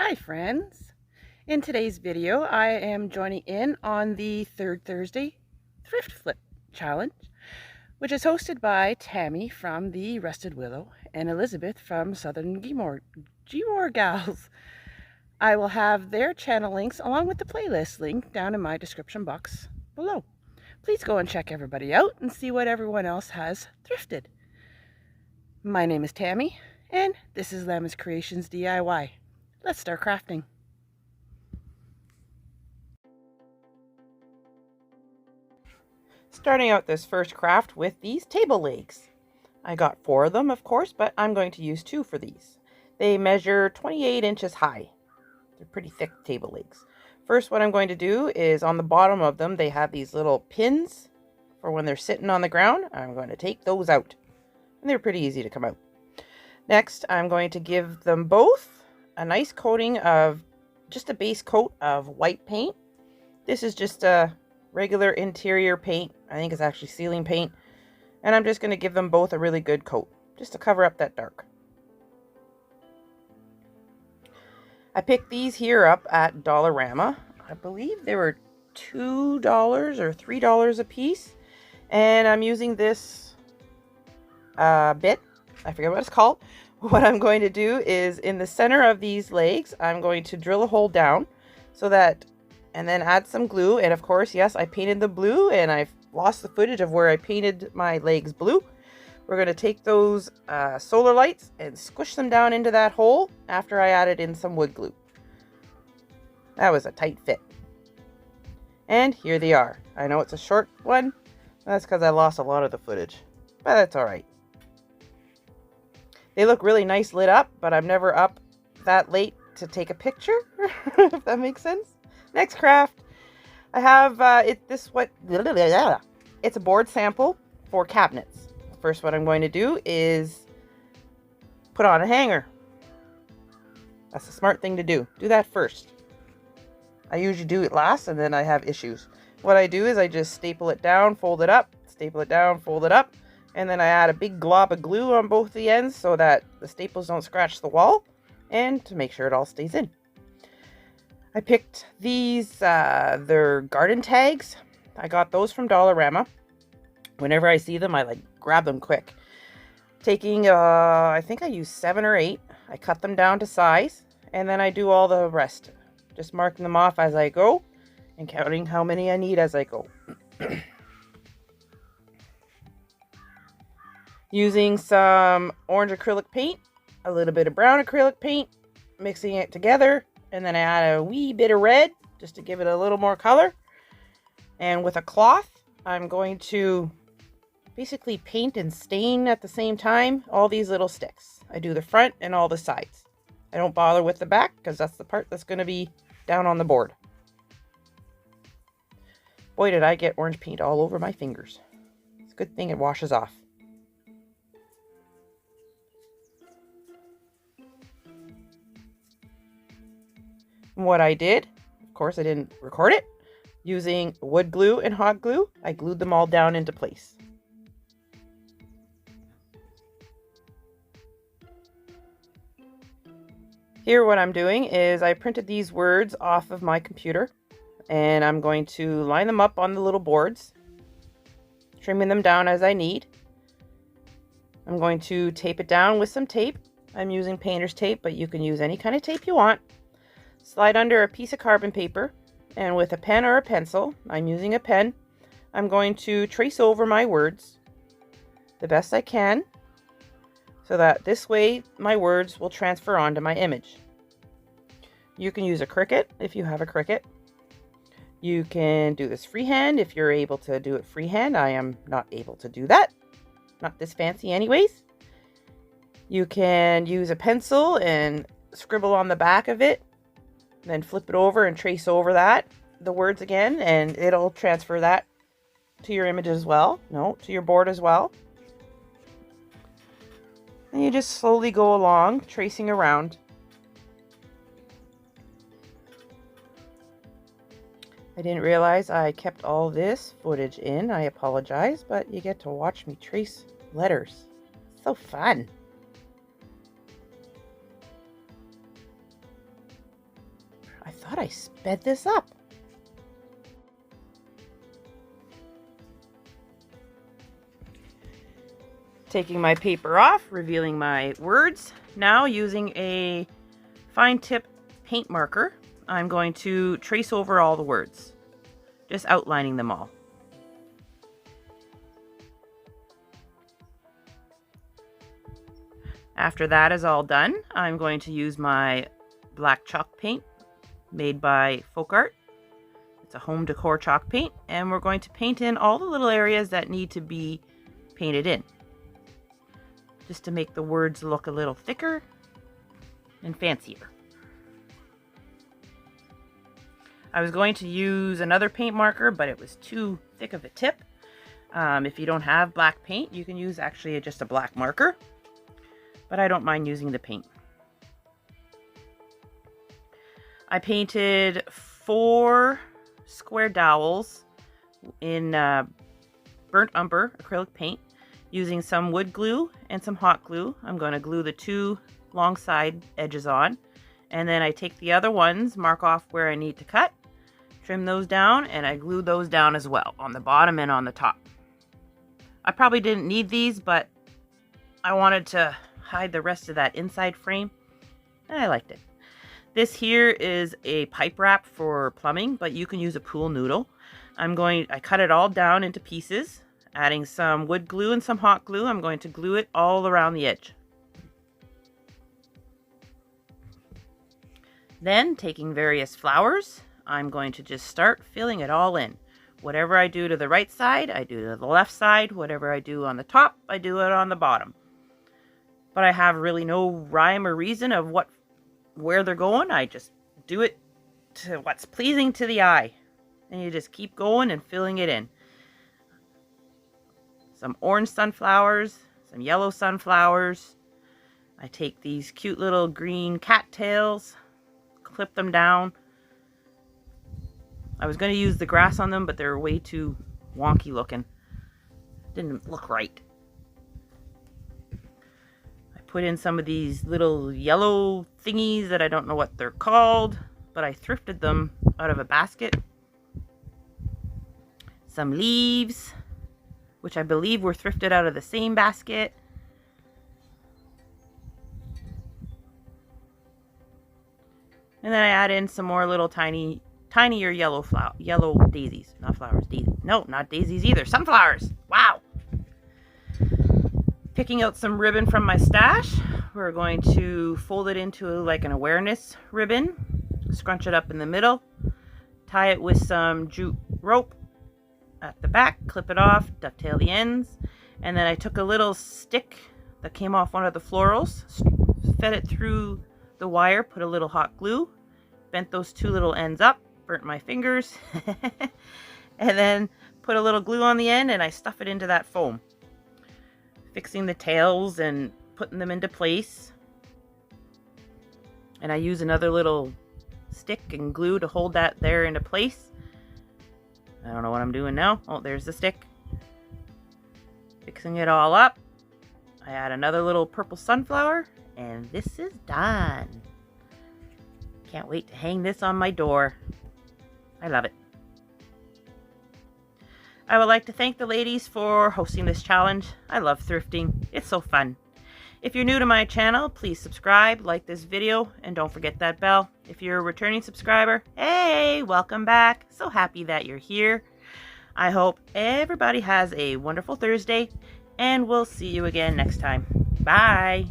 Hi friends! In today's video I am joining in on the third Thursday Thrift Flip Challenge, which is hosted by Tammy from the Rusted Willow and Elizabeth from Southern Gmore Gals. I will have their channel links along with the playlist link down in my description box below. Please go and check everybody out and see what everyone else has thrifted. My name is Tammy and this is Lamas Creations DIY. Let's start crafting. Starting out this first craft with these table legs. I got 4 of them, of course, but I'm going to use 2 for these. They measure 28 inches high. They're pretty thick table legs. First, what I'm going to do is on the bottom of them, they have these little pins for when they're sitting on the ground. I'm going to take those out. And they're pretty easy to come out. Next, I'm going to give them both a nice coating of just a base coat of white paint. This is just a regular interior paint. I think it's actually ceiling paint. And I'm just going to give them both a really good coat just to cover up that dark. I picked these here up at Dollarama. I believe they were $2 or $3 a piece. And I'm using this bit. I forget what it's called. What I'm going to do is in the center of these legs, I'm going to drill a hole down so that, and then add some glue. And of course, yes, I painted the blue and I've lost the footage of where I painted my legs blue. We're going to take those solar lights and squish them down into that hole after I added in some wood glue. That was a tight fit. And here they are. I know it's a short one. That's because I lost a lot of the footage, but that's all right. They look really nice lit up, but I'm never up that late to take a picture, if that makes sense. Next craft, I have it's a board sample for cabinets. First, what I'm going to do is put on a hanger. That's a smart thing to do. Do that first. I usually do it last, and then I have issues. What I do is I just staple it down, fold it up, staple it down, fold it up. And then I add a big glob of glue on both the ends so that the staples don't scratch the wall and to make sure it all stays in. I picked these, they're garden tags. I got those from Dollarama. Whenever I see them, I grab them quick. Taking, I think I used 7 or 8. I cut them down to size and then I do all the rest. Just marking them off as I go and counting how many I need as I go. Using some orange acrylic paint, a little bit of brown acrylic paint, mixing it together, and then I add a wee bit of red just to give it a little more color. And with a cloth, I'm going to basically paint and stain at the same time all these little sticks. I do the front and all the sides. I don't bother with the back because that's the part that's going to be down on the board. Boy, did I get orange paint all over my fingers. It's a good thing it washes off. What I did, of course I didn't record it, using wood glue and hot glue, I glued them all down into place. Here what I'm doing is I printed these words off of my computer and I'm going to line them up on the little boards, trimming them down as I need. I'm going to tape it down with some tape. I'm using painter's tape, but you can use any kind of tape you want. Slide under a piece of carbon paper, and with a pen or a pencil, I'm using a pen, I'm going to trace over my words the best I can so that this way my words will transfer onto my image. You can use a Cricut if you have a Cricut. You can do this freehand if you're able to do it freehand. I am not able to do that. Not this fancy anyways. You can use a pencil and scribble on the back of it. Then flip it over and trace over the words again, and it'll transfer that to your image as well. No, to your board as well. And you just slowly go along, tracing around. I didn't realize I kept all this footage in. I apologize, but you get to watch me trace letters. So fun. thought I sped this up. Taking my paper off, revealing my words. Now using a fine tip paint marker, I'm going to trace over all the words, just outlining them all. After that is all done, I'm going to use my black chalk paint made by Folk Art. It's a home decor chalk paint, and we're going to paint in all the little areas that need to be painted in, just to make the words look a little thicker and fancier. I was going to use another paint marker, but it was too thick of a tip. If you don't have black paint, you can use actually just a black marker, but I don't mind using the paint. I painted 4 square dowels in burnt umber acrylic paint using some wood glue and some hot glue. I'm going to glue the 2 long side edges on, and then I take the other ones, mark off where I need to cut, trim those down, and I glue those down as well on the bottom and on the top. I probably didn't need these, but I wanted to hide the rest of that inside frame, and I liked it. This here is a pipe wrap for plumbing, but you can use a pool noodle. I cut it all down into pieces, adding some wood glue and some hot glue. I'm going to glue it all around the edge. Then, taking various flowers, I'm going to just start filling it all in. Whatever I do to the right side, I do to the left side. Whatever I do on the top, I do it on the bottom. But I have really no rhyme or reason of where they're going. I just do it to what's pleasing to the eye. And you just keep going and filling it in. Some orange sunflowers, some yellow sunflowers. I take these cute little green cattails, clip them down. I was going to use the grass on them, but they're way too wonky looking. Didn't look right. I put in some of these little yellow thingies that I don't know what they're called, but I thrifted them out of a basket. Some leaves, which I believe were thrifted out of the same basket. And then I add in some more little tinier yellow daisies. Not flowers, daisies. No, not daisies either. Sunflowers. Wow. Picking out some ribbon from my stash. We're going to fold it into like an awareness ribbon. Scrunch it up in the middle. Tie it with some jute rope at the back. Clip it off. Ducktail the ends. And then I took a little stick that came off one of the florals. Fed it through the wire. Put a little hot glue. Bent those 2 little ends up. Burnt my fingers. And then put a little glue on the end, and I stuff it into that foam. Fixing the tails and putting them into place. And I use another little stick and glue to hold that there into place. I don't know what I'm doing now. Oh, there's the stick. Fixing it all up. I add another little purple sunflower, and this is done. Can't wait to hang this on my door. I love it. I would like to thank the ladies for hosting this challenge. I love thrifting. It's so fun. If you're new to my channel, please subscribe, like this video, and don't forget that bell. If you're a returning subscriber, hey, welcome back. So happy that you're here. I hope everybody has a wonderful Thursday, and we'll see you again next time. Bye.